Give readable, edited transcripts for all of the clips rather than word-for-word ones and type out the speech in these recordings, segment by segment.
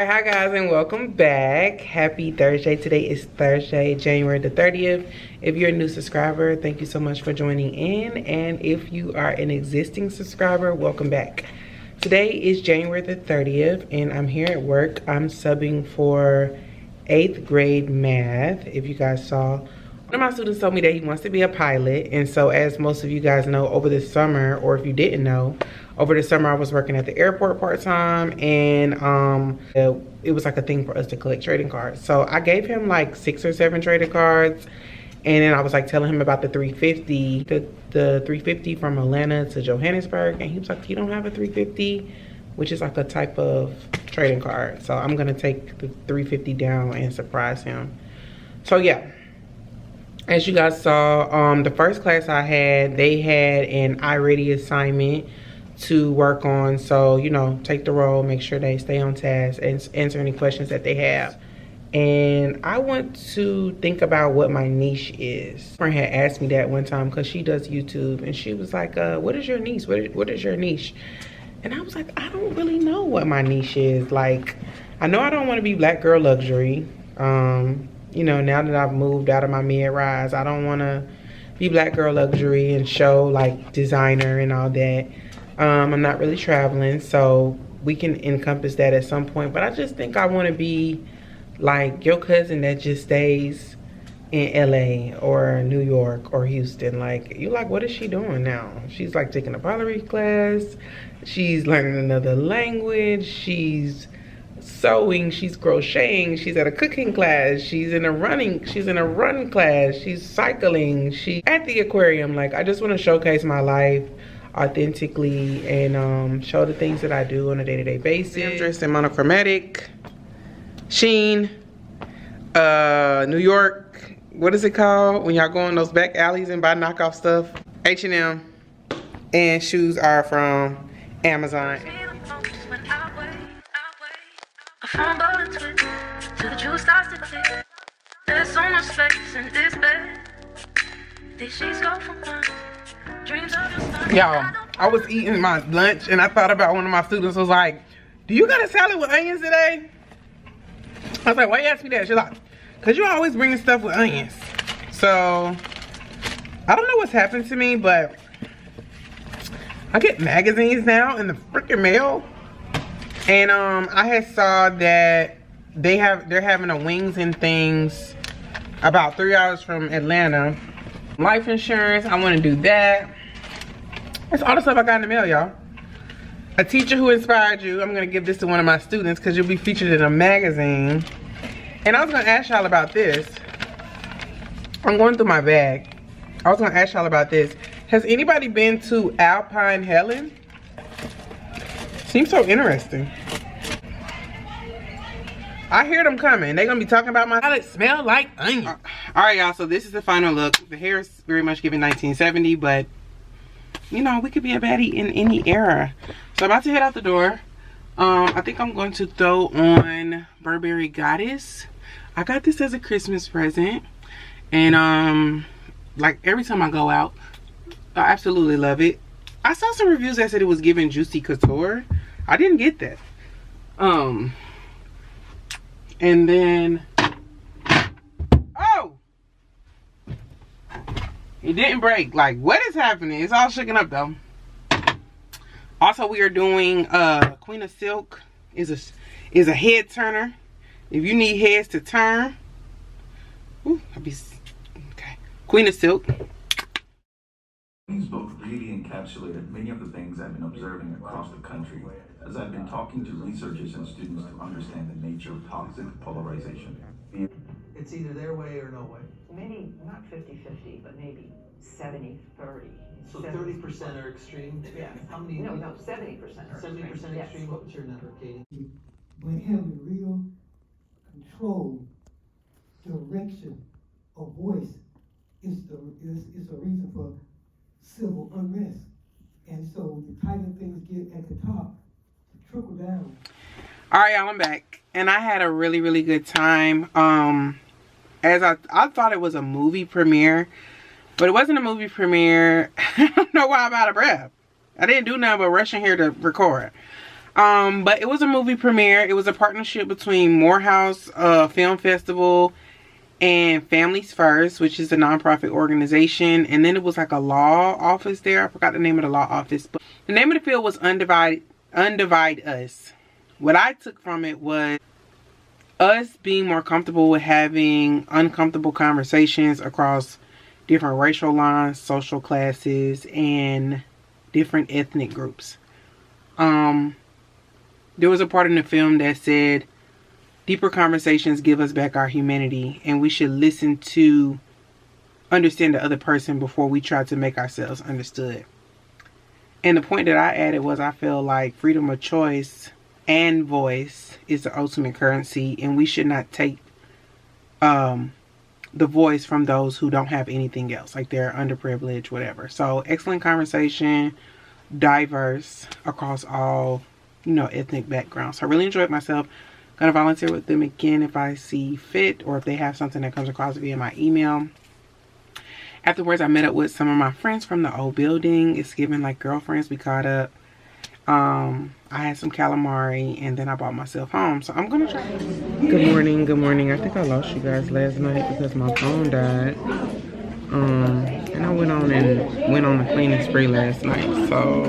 Hi guys, and welcome back. Happy Thursday. Today is Thursday, January the 30th. If you're a new subscriber, thank you so much for joining in, and if you are an existing subscriber, welcome back. Today is January the 30th and I'm here at work. I'm subbing for 8th grade math. If you guys saw, one of my students told me that he wants to be a pilot, and so as most of you guys know, over the summer, or if you didn't know, over the summer I was working at the airport part-time, and it was like a thing for us to collect trading cards. So I gave him like 6 or 7 trading cards, and then I was like telling him about the 350, the 350 from Atlanta to Johannesburg, and he was like, you don't have a 350, which is like a type of trading card. So I'm gonna take the 350 down and surprise him. So yeah, as you guys saw, the first class I had, they had an iReady assignment to work on. So, you know, take the role, make sure they stay on task and answer any questions that they have. And I want to think about what my niche is. My friend had asked me that one time because she does YouTube, and she was like, what is your niche? What is your niche? And I was like, I don't really know what my niche is. Like, I know I don't want to be black girl luxury. You know, now that I've moved out of my mid-rise, I don't want to be black girl luxury and show like designer and all that. I'm not really traveling, so we can encompass that at some point. But I just think I want to be like your cousin that just stays in LA or New York or Houston. Like, you're like, what is she doing now? She's like taking a pottery class. She's learning another language. She's sewing, she's crocheting, she's at a cooking class, she's in a run class, she's cycling, she's at the aquarium. Like, I just want to showcase my life authentically and show the things that I do on a day-to-day basis. I'm dressed in monochromatic, Sheen, New York, what is it called when y'all go in those back alleys and buy knockoff stuff? H&M, and shoes are from Amazon. From bottom to the juice starts to clear. There's so much space in this bed. These sheets go from one. Dreams of your son. Y'all, I was eating my lunch and I thought about one of my students was like, do you got a salad with onions today? I was like, why you ask me that? She's like, because you always bringing stuff with onions. So, I don't know what's happened to me, but I get magazines now in the freaking mail. And I had saw that they're having a Wings and Things about 3 hours from Atlanta. Life insurance, I want to do that. That's all the stuff I got in the mail, y'all. A teacher who inspired you. I'm gonna give this to one of my students because you'll be featured in a magazine. And I was gonna ask y'all about this. I'm going through my bag. I was gonna ask y'all about this. Has anybody been to Alpine Helen? Seems so interesting. I hear them coming. They're gonna be talking about my salad smell like onion. All right, y'all, so this is the final look. The hair is very much giving 1970, but you know, we could be a baddie in any era. So I'm about to head out the door. I think I'm going to throw on Burberry Goddess. I got this as a Christmas present, and like every time I go out, I absolutely love it. I saw some reviews that said it was giving Juicy Couture. I didn't get that. And then, oh, it didn't break. Like, what is happening? It's all shaking up though. Also, we are doing Queen of Silk is a head turner. If you need heads to turn, ooh, okay. Queen of Silk. These book really encapsulated many of the things I've been observing across the country as I've been talking to researchers and students to understand the nature of toxic polarization. It's either their way or no way. Maybe not 50-50, but maybe 70-30. So 30% are extreme? Yeah. How many? No, 70% are 70% extreme? Yes. What's your number, Katie? But having real control, direction, or voice is a reason for civil unrest. And so the tighter things get at the top, trickle down. All right, y'all, I'm back. And I had a really, really good time. As I thought it was a movie premiere, but it wasn't a movie premiere. I don't know why I'm out of breath. I didn't do nothing but rush in here to record. But it was a movie premiere. It was a partnership between Morehouse Film Festival and Families First, which is a nonprofit organization. And then it was like a law office there. I forgot the name of the law office. But the name of the film was Undivide Us. What I took from it was us being more comfortable with having uncomfortable conversations across different racial lines, social classes, and different ethnic groups. There was a part in the film that said, deeper conversations give us back our humanity, and we should listen to understand the other person before we try to make ourselves understood. And the point that I added was, I feel like freedom of choice and voice is the ultimate currency, and we should not take the voice from those who don't have anything else, like they're underprivileged, whatever. So excellent conversation, diverse across all, you know, ethnic backgrounds. So I really enjoyed myself. Gonna volunteer with them again if I see fit, or if they have something that comes across via my email. Afterwards, I met up with some of my friends from the old building. It's giving like girlfriends. We caught up. I had some calamari, and then I brought myself home. So I'm gonna try. Good morning, good morning. I think I lost you guys last night because my phone died. And I went on a cleaning spree last night. So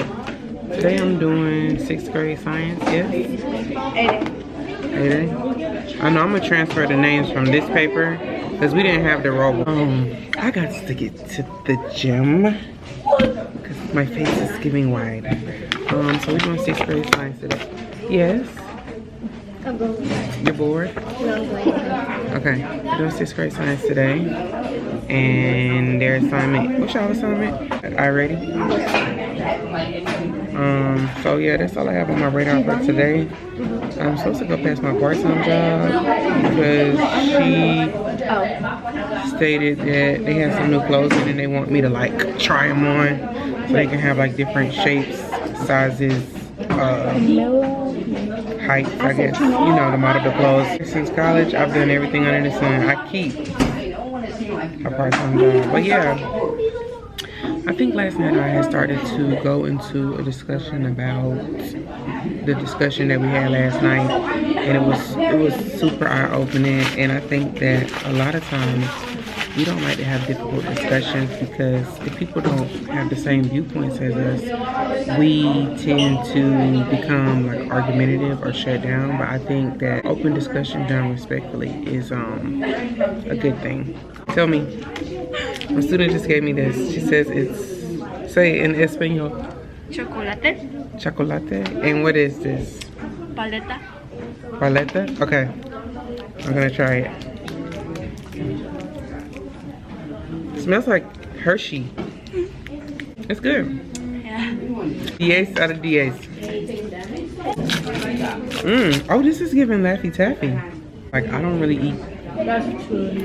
today I'm doing 6th grade science. Yes. 8A. I know I'm gonna transfer the names from this paper because we didn't have the roll. I got to get to the gym because my face is giving wide. So we're doing 6th grade science today. Yes. I'm going. You're bored? No, I'm going. Okay. We're doing 6th grade science today, and their assignment. What's y'all assignment? Are you ready? So yeah, that's all I have on my radar for today. I'm supposed to go past my part-time job because she stated that they have some new clothes and they want me to like try them on so they can have like different shapes, sizes, heights, I guess, you know, to model the clothes. Since college, I've done everything under the sun. I keep a part-time job, but yeah. I think last night I had started to go into a discussion about the discussion that we had last night, and it was super eye-opening. And I think that a lot of times we don't like to have difficult discussions because if people don't have the same viewpoints as us, we tend to become like argumentative or shut down. But I think that open discussion done respectfully is a good thing. Tell me. My student just gave me this. She says it's, say it in Espanol. Chocolate. Chocolate. And what is this? Paleta. Paleta? Okay. I'm gonna try it. It smells like Hershey. It's good. Yeah. 10 out of 10. Oh, this is giving Laffy Taffy. Like, I don't really eat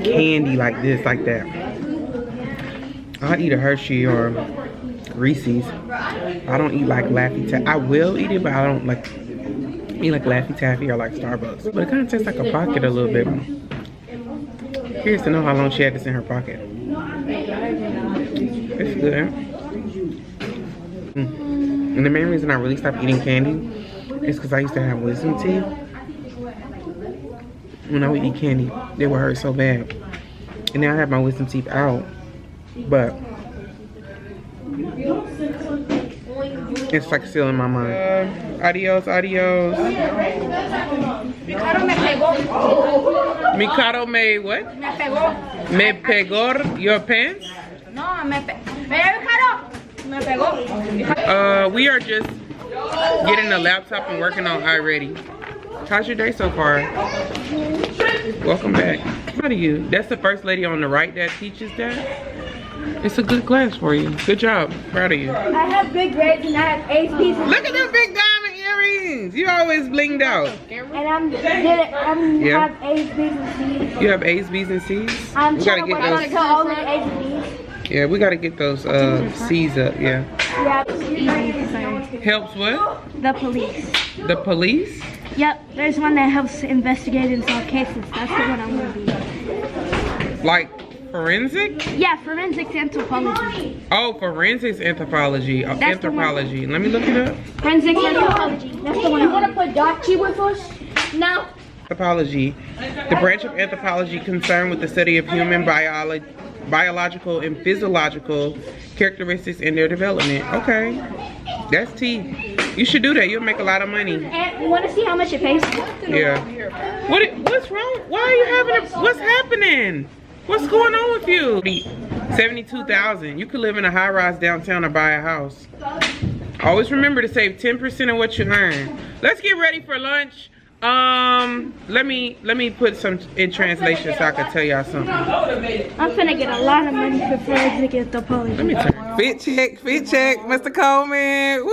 candy like this, like that. I'll eat a Hershey or Reese's. I don't eat like Laffy Taffy. I will eat it, but I don't like eat like Laffy Taffy or like Starbucks. But it kind of tastes like a pocket a little bit. Curious to know how long she had this in her pocket. It's good. And the main reason I really stopped eating candy is because I used to have wisdom teeth. When I would eat candy, they would hurt so bad. And now I have my wisdom teeth out. But it's like still in my mind. Adios, adios. Mikado me pegó. Mikado me what? Me pegó. Me pegó your pants? No, me pegó. Me pegó. We are just getting a laptop and working on iReady. How's your day so far? Welcome back. Proud of you. That's the first lady on the right that teaches that. It's a good class for you. Good job. Proud of you. I have big grades and I have A's, B's, and Look at them big diamond earrings. You always blinged out. I'm have A's, B's, and C's. You have A's, B's, and C's? I'm We trying gotta to get work on those. to only A's and B's. Yeah, we gotta get those C's up. Yeah. Yeah, easy. Helps what? The police. The police? Yep, there's one that helps investigate and solve cases. That's the one I'm gonna be. Like forensic? Yeah, forensics anthropology. Oh, forensics anthropology. That's the one. Anthropology. Let me look it up. Forensics anthropology. That's the one. You wanna put Dachi with us? No. Anthropology. The branch of anthropology concerned with the study of human biological and physiological characteristics and their development. Okay. That's T. You should do that. You'll make a lot of money. And you wanna see how much it pays? Yeah. What's wrong? Why are you having what's happening? What's going on with you? 72,000. You could live in a high-rise downtown or buy a house. Always remember to save 10% of what you earn. Let's get ready for lunch. Let me put some in translation so I can tell y'all something. I'm finna get a lot of money for forensic anthropology. Let me tell you. Fit check, Mr. Coleman. Woo!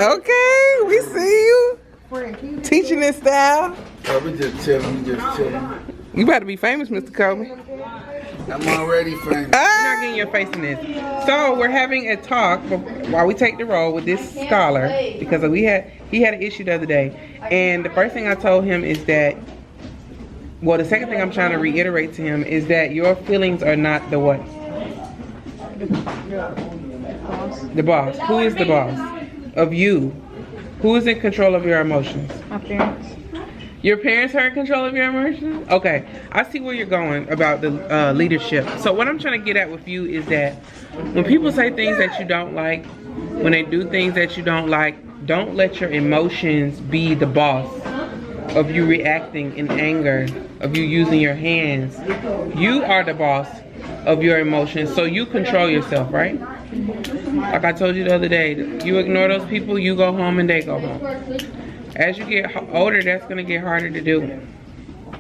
Okay, we see you. Teaching this style. Oh, we just chilling, You about to be famous, Mr. Coleman. I'm already famous. You're not getting your face in this. So we're having a talk while we take the roll with this scholar because he had an issue the other day, and the first thing I told him is that, well, the second thing I'm trying to reiterate to him is that your feelings are not the what? The boss. Who is the boss of you? Who is in control of your emotions? My parents. Your parents are in control of your emotions? Okay, I see where you're going about the leadership. So what I'm trying to get at with you is that when people say things that you don't like, when they do things that you don't like, don't let your emotions be the boss of you reacting in anger, of you using your hands. You are the boss of your emotions, so you control yourself, right? Like I told you the other day, you ignore those people, you go home and they go home. As you get older, that's gonna get harder to do.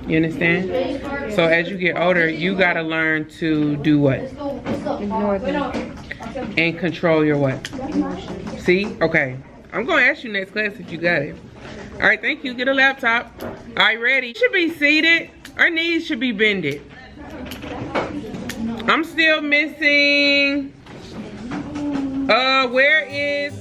You understand? So as you get older, you gotta learn to do what? Ignore them. And control your what? See? Okay. I'm gonna ask you next class if you got it. All right, thank you. Get a laptop. All right, ready? Should be seated. Our knees should be bended. I'm still missing. Where is?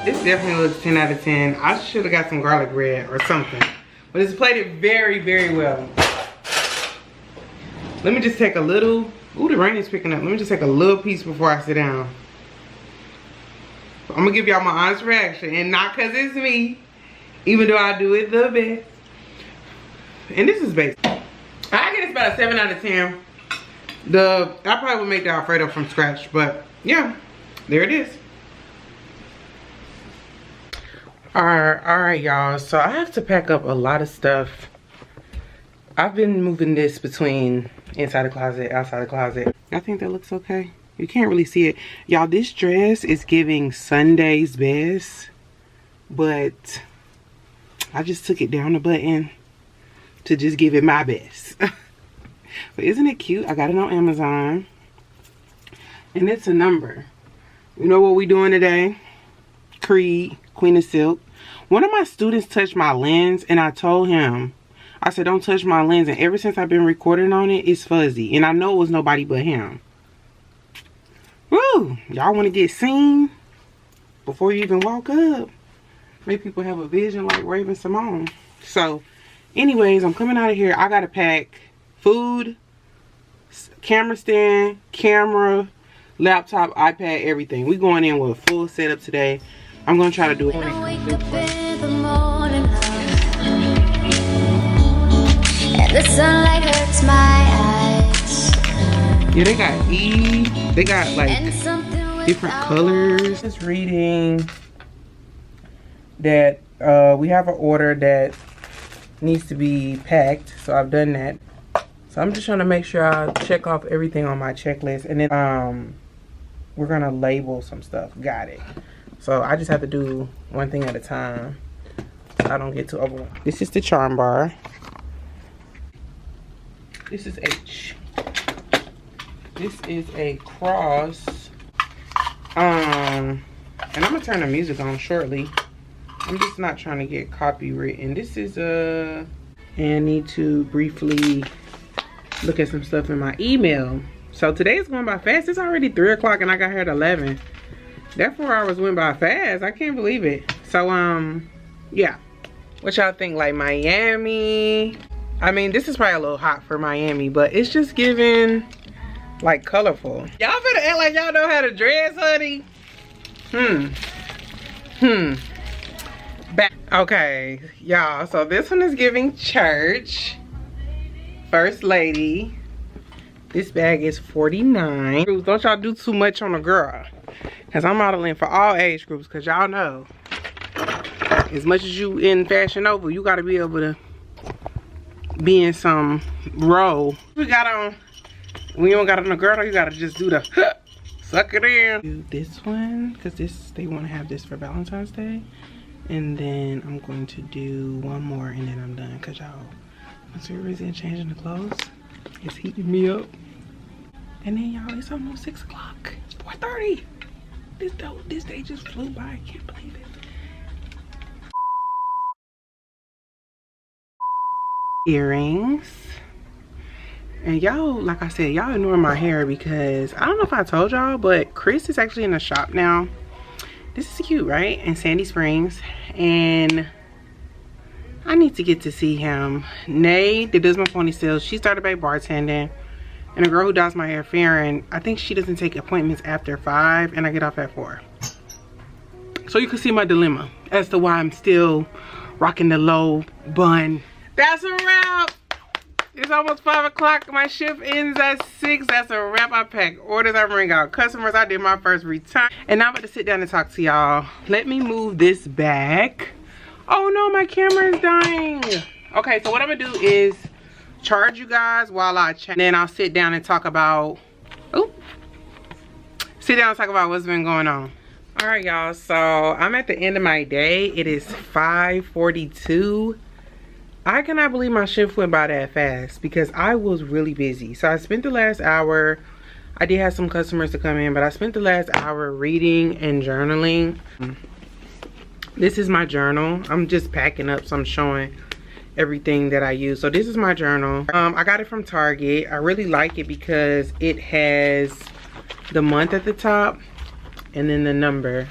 This definitely looks 10 out of 10. I should have got some garlic bread or something. But it's plated very, very well. Let me just take a little, ooh, the rain is picking up. Let me just take a little piece before I sit down. I'm gonna give y'all my honest reaction, and not cause it's me, even though I do it the best. And this is basic. I get it's about a 7 out of 10. I probably would make the Alfredo from scratch, but yeah, there it is. All right, y'all. So I have to pack up a lot of stuff. I've been moving this between inside the closet, outside the closet. I think that looks okay. You can't really see it. Y'all, this dress is giving Sunday's best, but I just took it down a button to just give it my best. But isn't it cute? I got it on Amazon. And it's a number. You know what we doing today? Creed, Queen of Silk. One of my students touched my lens, and I told him, I said, don't touch my lens. And ever since I've been recording on it, it's fuzzy. And I know it was nobody but him. Woo! Y'all want to get seen before you even walk up? Make people have a vision like Raven Simone. So, anyways, I'm coming out of here. I got to pack food, camera stand, camera, laptop, iPad, everything. We going in with a full setup today. I'm going to try to do it. The sunlight hurts my eyes. Yeah, they got they got like different colors. Just reading that we have an order that needs to be packed, so I've done that. So I'm just trying to make sure I check off everything on my checklist, and then we're gonna label some stuff. Got it. So I just have to do one thing at a time so I don't get too overwhelmed. This is the charm bar. This is H. This is a cross. And I'm gonna turn the music on shortly. I'm just not trying to get copywritten. This is and need to briefly look at some stuff in my email. So today is going by fast. It's already 3 o'clock and I got here at 11. That 4 hours went by fast. I can't believe it. So yeah. What y'all think? Like Miami? I mean, this is probably a little hot for Miami, but it's just giving like colorful. Y'all better act like y'all know how to dress, honey. Back. Okay, y'all. So this one is giving church. First lady. This bag is $49. Don't y'all do too much on a girl, cause I'm modeling for all age groups. Cause y'all know, as much as you in Fashion Nova, you gotta be able to be in some role. We got on, when you don't got on a girdle, you gotta just do the suck it in. Do this one, cause this, they wanna have this for Valentine's Day. And then I'm going to do one more and then I'm done. Cause y'all, once we're busy changing the clothes, it's heating me up. And then y'all, it's almost 6 o'clock. 4:30. This day just flew by, I can't believe it. Earrings. And y'all, like I said, y'all ignore my hair because I don't know if I told y'all, but Chris is actually in the shop now. This is cute, right? In Sandy Springs. And I need to get to see him. Nay, that does my ponytails, she started by bartending. And the girl who does my hair, Farron, I think she doesn't take appointments after 5 and I get off at 4. So you can see my dilemma as to why I'm still rocking the low bun. That's a wrap. It's almost 5 o'clock. My shift ends at 6. That's a wrap. I pack orders. I bring out customers. I did my first return. And now I'm about to sit down and talk to y'all. Let me move this back. Oh no, my camera is dying. Okay, so what I'm gonna do is charge you guys while I chat. Then I'll sit down and talk about, sit down and talk about what's been going on. All right, y'all. So I'm at the end of my day. It is 5:42. I cannot believe my shift went by that fast because I was really busy. So I spent the last hour, I did have some customers to come in, but I spent the last hour reading and journaling. This is my journal. I'm just packing up, so I'm showing everything that I use. So this is my journal. I got it from Target. I really like it because it has the month at the top and then the number.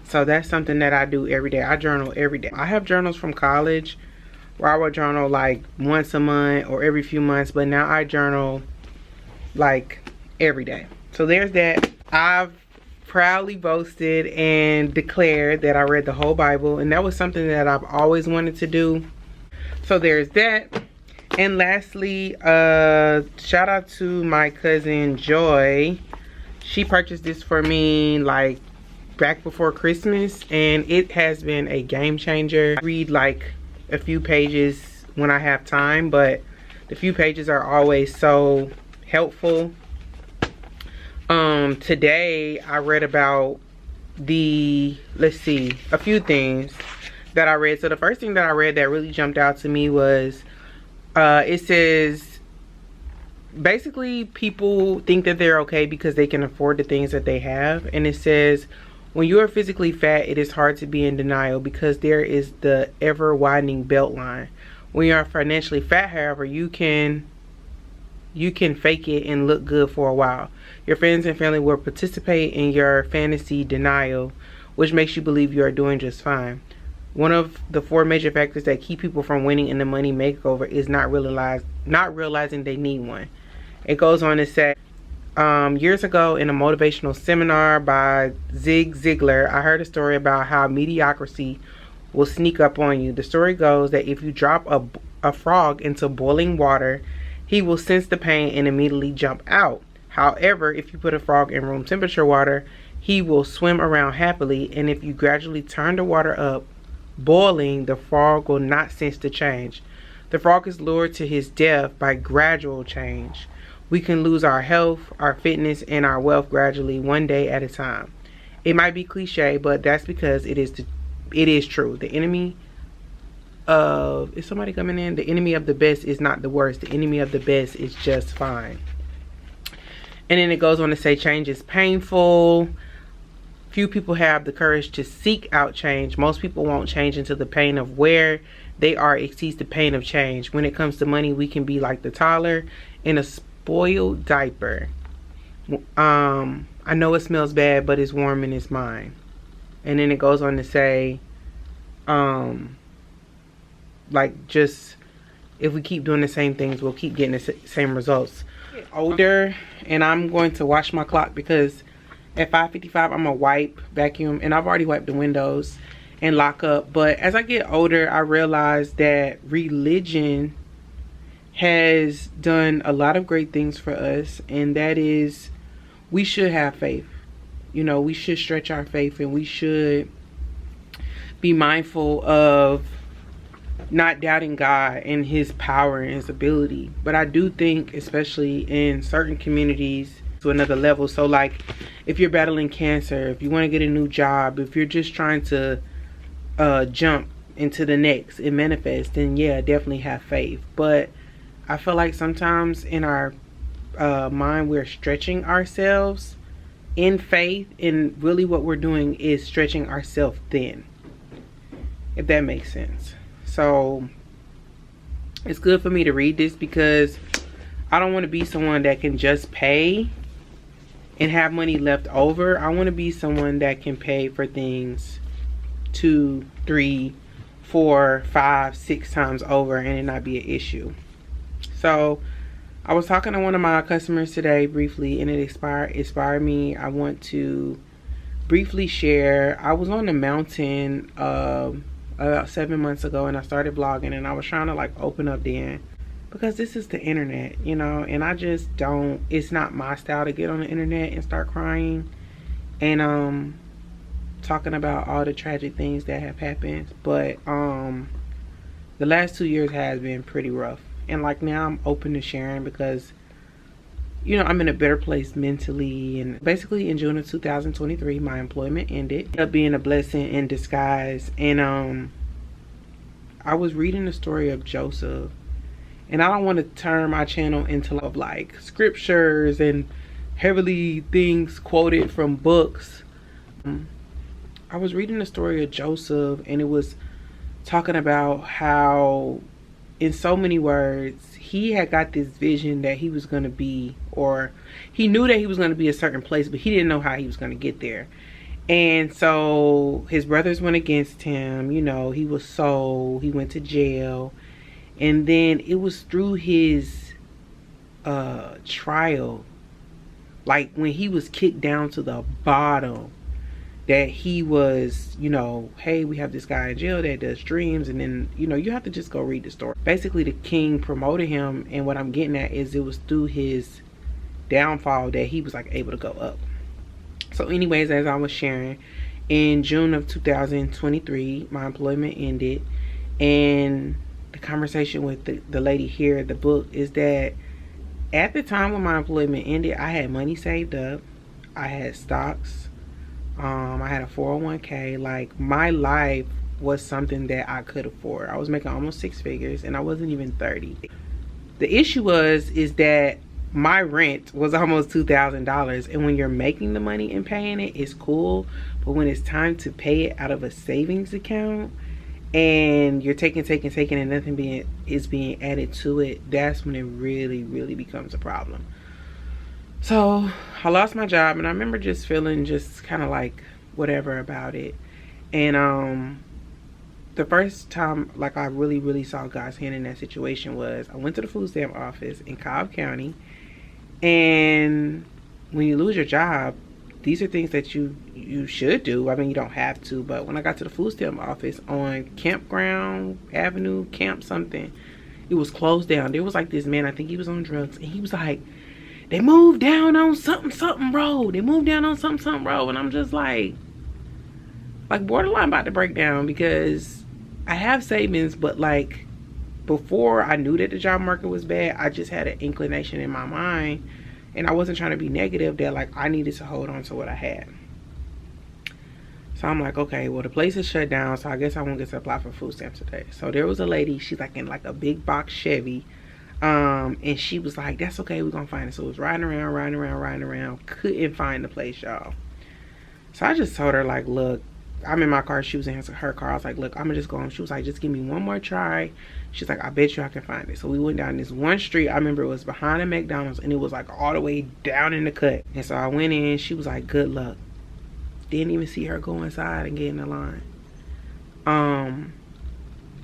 So that's something that I do every day. I journal every day. I have journals from college where I would journal like once a month or every few months, but now I journal like every day. So there's that. I've proudly boasted and declared that I read the whole Bible, and that was something that I've always wanted to do. So there's that. And lastly, shout out to my cousin Joy. She purchased this for me like back before Christmas, and it has been a game changer. I read like a few pages when I have time, but the few pages are always so helpful. Today I read about let's see, a few things that I read. So the first thing that I read that really jumped out to me was it says basically people think that they're okay because they can afford the things that they have, and it says When you are physically fat, it is hard to be in denial because there is the ever widening belt line. When you are financially fat, however, you can fake it and look good for a while. Your friends and family will participate in your fantasy denial, which makes you believe you are doing just fine. One of the 4 major factors that keep people from winning in the money makeover is not realizing they need one. It goes on to say, years ago in a motivational seminar by Zig Ziglar, I heard a story about how mediocrity will sneak up on you. The story goes that if you drop a frog into boiling water, he will sense the pain and immediately jump out. However, if you put a frog in room temperature water, he will swim around happily, and if you gradually turn the water up boiling, the frog will not sense the change. The frog is lured to his death by gradual change. We can lose our health, our fitness, and our wealth gradually, one day at a time. It might be cliche, but that's because it is true. The enemy of, is somebody coming in? The enemy of the best is not the worst. The enemy of the best is just fine. And then it goes on to say change is painful. Few people have the courage to seek out change. Most people won't change until the pain of where they are exceeds the pain of change. When it comes to money, we can be like the toddler in a spoiled diaper. I know it smells bad, but it's warm and it's mine. And then it goes on to say, like, just if we keep doing the same things, we'll keep getting the same results. Older, and I'm going to watch my clock because at 5:55 I'm gonna wipe, vacuum, and I've already wiped the windows and lock up. But as I get older, I realize that religion has done a lot of great things for us, and that is, we should have faith. You know, we should stretch our faith, and we should be mindful of not doubting God and his power and his ability. But I do think, especially in certain communities, to another level. So like, if you're battling cancer, if you want to get a new job, if you're just trying to jump into the next and manifest, then yeah, definitely have faith. But I feel like sometimes in our mind, we're stretching ourselves in faith, and really what we're doing is stretching ourselves thin, if that makes sense. So it's good for me to read this because I don't want to be someone that can just pay and have money left over. I want to be someone that can pay for things 2, 3, 4, 5, 6 times over and it not be an issue. So I was talking to one of my customers today briefly, and it inspired me. I want to briefly share. I was on the mountain about 7 months ago, and I started vlogging, and I was trying to like open up then, because this is the internet, you know, and I just don't, it's not my style to get on the internet and start crying and talking about all the tragic things that have happened. But the last 2 years has been pretty rough, and like now I'm open to sharing because, you know, I'm in a better place mentally. And basically in June of 2023 my employment ended. It ended up being a blessing in disguise. And I was reading the story of Joseph, and I don't want to turn my channel into like scriptures and heavily things quoted from books. I was reading the story of Joseph, and it was talking about how, in so many words, he had got this vision that he was going to be, or he knew that he was going to be a certain place, but he didn't know how he was going to get there. And so his brothers went against him, you know, he was sold, he went to jail. And then it was through his trial, like when he was kicked down to the bottom, that he was, you know, hey, we have this guy in jail that does dreams. And then, you know, you have to just go read the story. Basically the king promoted him, and what I'm getting at is it was through his downfall that he was like able to go up. So anyways, as I was sharing, in June of 2023 my employment ended, and the conversation with the lady here at the book is that at the time when my employment ended, I had money saved up, I had stocks, I had a 401k. Like, my life was something that I could afford. I was making almost 6 figures, and I wasn't even 30. The issue is that my rent was almost $2,000, and when you're making the money and paying it, it's cool, But when it's time to pay it out of a savings account and you're taking and nothing is being added to it, that's when it really becomes a problem. So I lost my job, and I remember just feeling just kind of like whatever about it. And the first time like I really saw God's hand in that situation was I went to the food stamp office in Cobb County. And when you lose your job, these are things that you should do. I mean, you don't have to, but when I got to the food stamp office on Campground Avenue, Camp something, it was closed down. There was like this man, I think he was on drugs, and he was like, they moved down on something road. They moved down on something road. And I'm just like borderline about to break down, because I have savings, but like before I knew that the job market was bad, I just had an inclination in my mind, and I wasn't trying to be negative, that like I needed to hold on to what I had. So I'm like, okay, well the place is shut down, so I guess I won't get to apply for food stamps today. So there was a lady, she's like in like a big box Chevy, and she was like, that's okay, we're gonna find it. So it was riding around, couldn't find the place, y'all. So I just told her like, look, I'm in my car, she was in her car. I was like, look, I'm gonna just go on. She was like, just give me one more try. She's like, I bet you I can find it. So we went down this one street. I remember it was behind a McDonald's, and it was like all the way down in the cut. And so I went in. She was like, good luck. Didn't even see her go inside and get in the line.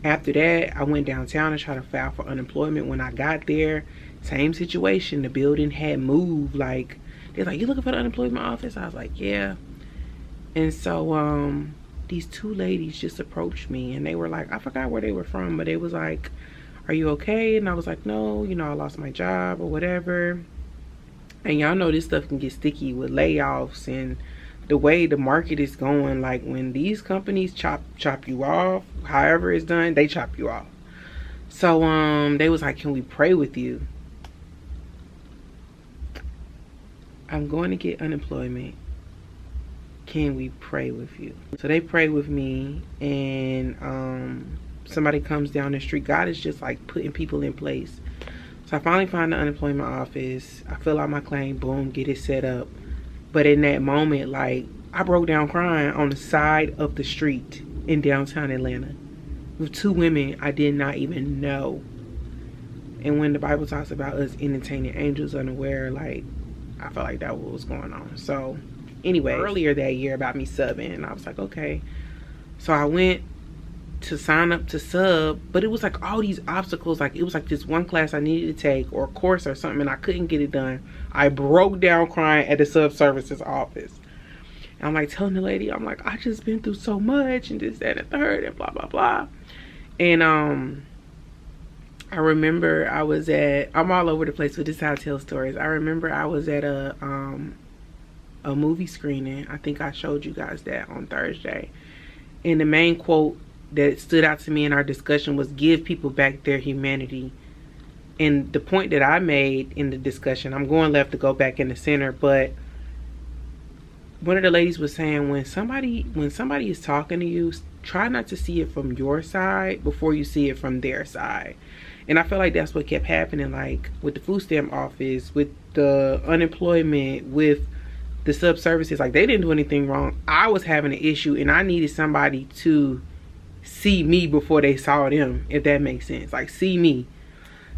After that, I went downtown and tried to file for unemployment. When I got there, same situation. The building had moved. Like, they're like, you looking for the unemployment office? I was like, yeah. And so these two ladies just approached me, and they were like, I forgot where they were from, but they was like, are you okay? And I was like, no, you know, I lost my job or whatever. And y'all know this stuff can get sticky with layoffs and the way the market is going. Like when these companies chop you off, however it's done, they chop you off. So they was like, can we pray with you? I'm going to get unemployment. Can we pray with you? So they prayed with me, and somebody comes down the street. God is just like putting people in place. So I finally find the unemployment office. I fill out my claim, boom, get it set up. But in that moment, like, I broke down crying on the side of the street in downtown Atlanta with two women I did not even know. And when the Bible talks about us entertaining angels unaware, like, I felt like that was going on. So anyway, earlier that year about me subbing, and I was like, okay. So I went to sign up to sub, but it was like all these obstacles. Like it was like this one class I needed to take or a course or something, and I couldn't get it done. I broke down crying at the sub services office. And I'm like telling the lady, I'm like, I just been through so much and this, that, and the third, and blah, blah, blah. And I remember I was at, I'm all over the place with this, how I tell stories. I remember I was at a movie screening. I think I showed you guys that on Thursday. And the main quote that stood out to me in our discussion was, give people back their humanity. And the point that I made in the discussion, I'm going left to go back in the center, but one of the ladies was saying, when somebody is talking to you, try not to see it from your side before you see it from their side. And I feel like that's what kept happening, like with the food stamp office, with the unemployment, with the sub services. Like, they didn't do anything wrong. I was having an issue, and I needed somebody to see me before they saw them, if that makes sense. Like, see me.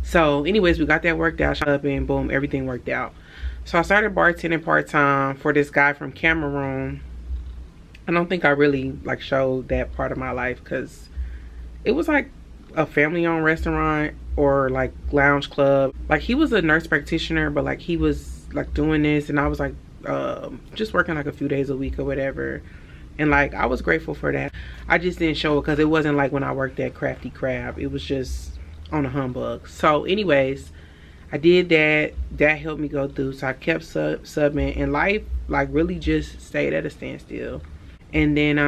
So anyways, we got that worked out, shut up, and boom, everything worked out. So I started bartending part-time for this guy from Cameroon. I don't think I really like showed that part of my life, because it was like a family-owned restaurant or like lounge club. Like, he was a nurse practitioner, but like he was like doing this, and I was like just working like a few days a week or whatever. And like, I was grateful for that. I just didn't show it because it wasn't like when I worked at Crafty Crab. It was just on a humbug. So anyways, I did that. That helped me go through. So I kept subbing, and life like really just stayed at a standstill. And then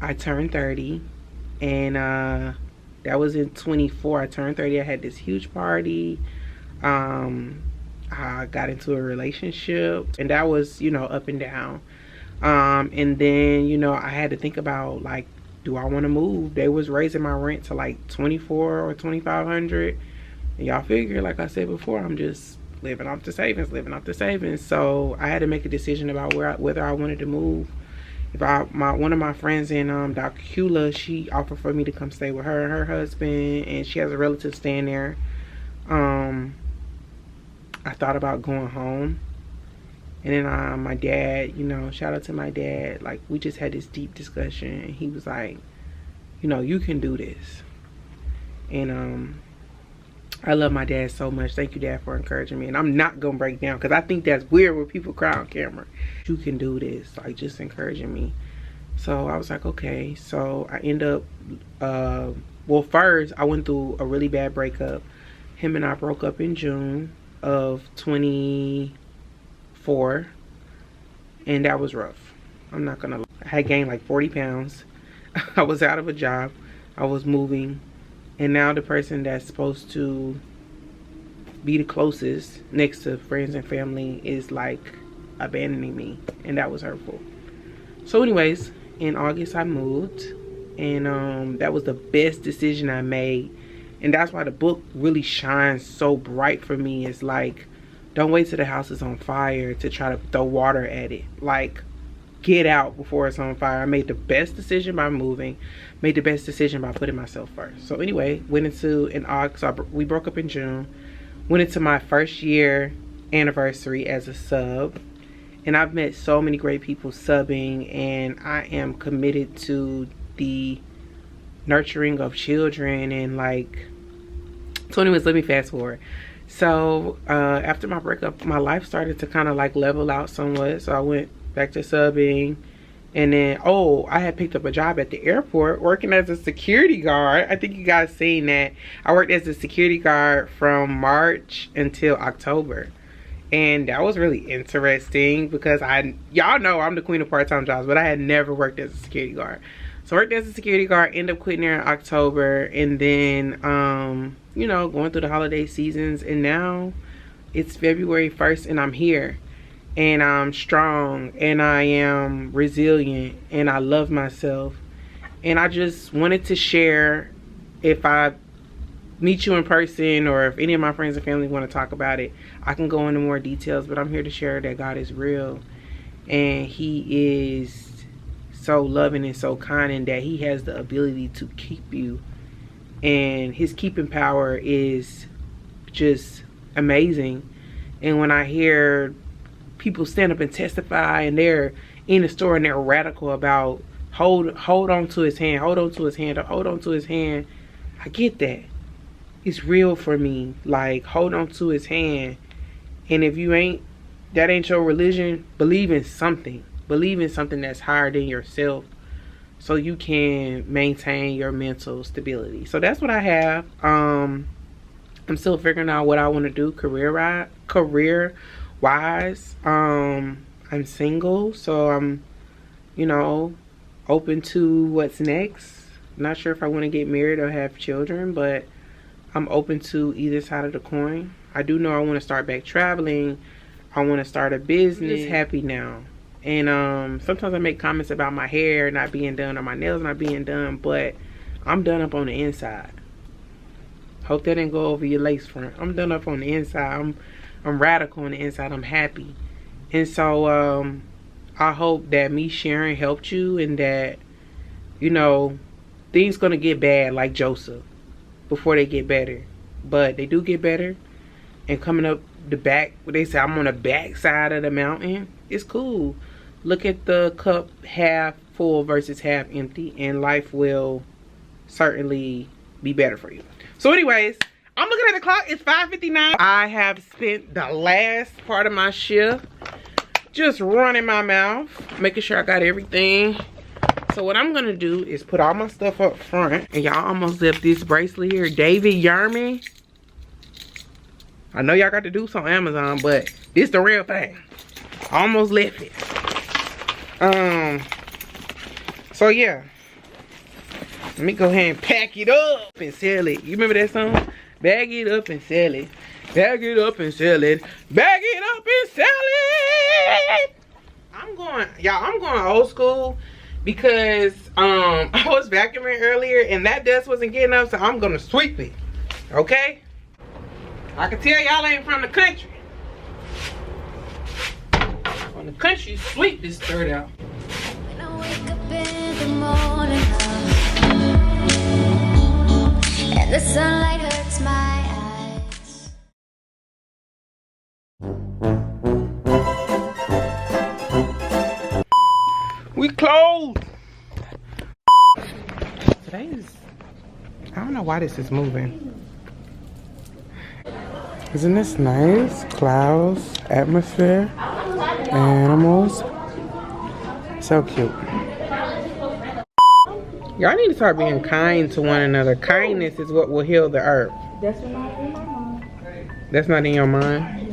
I turned 30, and that was in 24. I turned 30. I had this huge party. I got into a relationship, and that was, you know, up and down. And then, you know, I had to think about, like, do I want to move? They was raising my rent to like 24 or 2,500. And y'all figure, like I said before, I'm just living off the savings. So I had to make a decision about whether I wanted to move. One of my friends in Dr. Cula, she offered for me to come stay with her and her husband, and she has a relative staying there. I thought about going home, and then my dad, you know, shout out to my dad, like we just had this deep discussion, and he was like, you know, you can do this. And I love my dad so much. Thank you, Dad, for encouraging me. And I'm not gonna break down, because I think that's weird when people cry on camera. You can do this, like just encouraging me. So I was like, okay. So I end up well, first I went through a really bad breakup. Him and I broke up in June of 24, and that was rough. I'm not gonna lie. I had gained like 40 pounds. I was out of a job, I was moving, and now the person that's supposed to be the closest next to friends and family is like abandoning me, and that was hurtful. So anyways, in August I moved, and that was the best decision I made. And that's why the book really shines so bright for me. It's like, don't wait till the house is on fire to try to throw water at it. Like, get out before it's on fire. I made the best decision by moving, made the best decision by putting myself first. So anyway, went into in August, we broke up in June, went into my first year anniversary as a sub, and I've met so many great people subbing, and I am committed to the nurturing of children. And like, so anyways, let me fast forward. So after my breakup, my life started to kind of like level out somewhat. So I went back to subbing, and then I had picked up a job at the airport working as a security guard. I think you guys seen that. I worked as a security guard from March until October, and that was really interesting because y'all know I'm the queen of part-time jobs, but I had never worked as a security guard. So I worked as a security guard, ended up quitting there in October, and then you know, going through the holiday seasons, and now it's February 1st and I'm here, and I'm strong, and I am resilient, and I love myself. And I just wanted to share, if I meet you in person or if any of my friends and family want to talk about it, I can go into more details, but I'm here to share that God is real, and he is so loving and so kind, and that he has the ability to keep you, and his keeping power is just amazing. And when I hear people stand up and testify, and they're in the store and they're radical about hold on to his hand, hold on to his hand, or hold on to his hand, I get that. It's real for me. Like, hold on to his hand. And if that ain't your religion, believe in something. Believe in something that's higher than yourself, so you can maintain your mental stability. So that's what I have. I'm still figuring out what I want to do career wise. I'm single, so I'm, you know, open to what's next. Not sure if I want to get married or have children, but I'm open to either side of the coin. I do know I want to start back traveling. I want to start a business. I'm just happy now. And sometimes I make comments about my hair not being done or my nails not being done, but I'm done up on the inside. Hope that didn't go over your lace front. I'm done up on the inside. I'm radical on the inside. I'm happy. And so I hope that me sharing helped you, and that, you know, things gonna get bad like Joseph before they get better. But they do get better. And coming up the back, they say I'm on the back side of the mountain, it's cool. Look at the cup half full versus half empty, and life will certainly be better for you. So anyways, I'm looking at the clock. It's 5:59. I have spent the last part of my shift just running my mouth, making sure I got everything. So what I'm gonna do is put all my stuff up front. And y'all almost left this bracelet here, David Yerman. I know y'all got the dupes on Amazon, but this the real thing. Almost left it. So yeah, let me go ahead and pack it up and sell it. You remember that song? Bag it up and sell it. Bag it up and sell it. Bag it up and sell it. I'm going old school, because I was vacuuming earlier and that dust wasn't getting up, so I'm gonna sweep it. Okay? I can tell y'all ain't from the country. From the country, sweep this dirt out. The sunlight hurts my eyes. We closed. Today's, I don't know why this is moving. Isn't this nice? Clouds, atmosphere, animals. So cute. Y'all need to start being kind to one another. Kindness is what will heal the earth. That's not in my mind. That's not in your mind?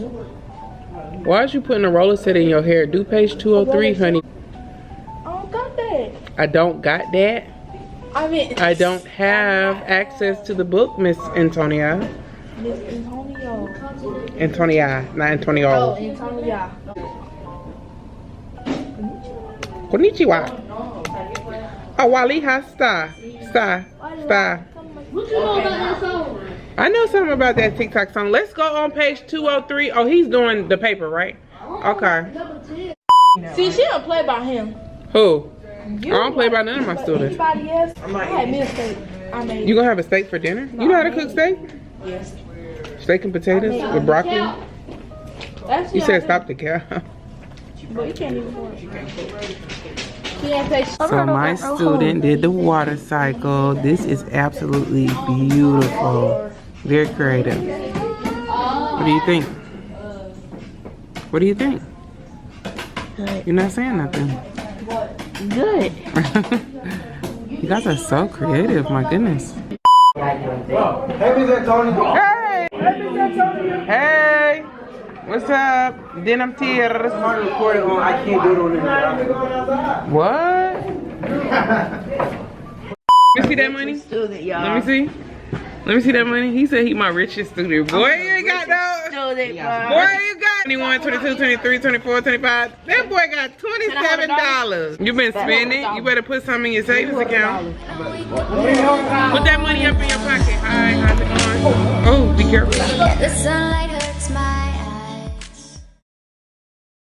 Why is you putting a roller set in your hair? Do page 203, honey. I don't got that. I don't got that. I mean, I don't have access to the book, Miss Antonia. Miss Antonio. Antonia, not Antonio. Oh, Antonia. Konnichiwa. Oh, Wali ha star. Star. What you know about that song? I know something about that TikTok song. Let's go on page 203. Oh, he's doing the paper, right? Okay. See, she don't play by him. Who? I don't play by none of my students. Anybody else? I had me a steak. I made. You gonna have a steak for dinner? You know how to cook steak? Yes. Steak and potatoes with broccoli? That's You said stop the cow. But you can't even afford it. She ain't pay. So my student did the water cycle. This is absolutely beautiful. Very creative. What do you think? What do you think? Good. You're not saying nothing. Good. You guys are so creative, my goodness. Hey, Miss Antonio. Hey! Hey! What's up? Denim tears. I'm recording on. I can't do it on the. What? Let me see that money. Student, y'all. Let me see. Let me see that money. He said he my richest student. Boy, you ain't got no. Student, Boy, you got 21, 22, 23, 24, 25. That boy got $27. You been spending. You better put some in your savings account. Put that money up in your pocket. Hi, how's it going? Oh, be careful. The sunlight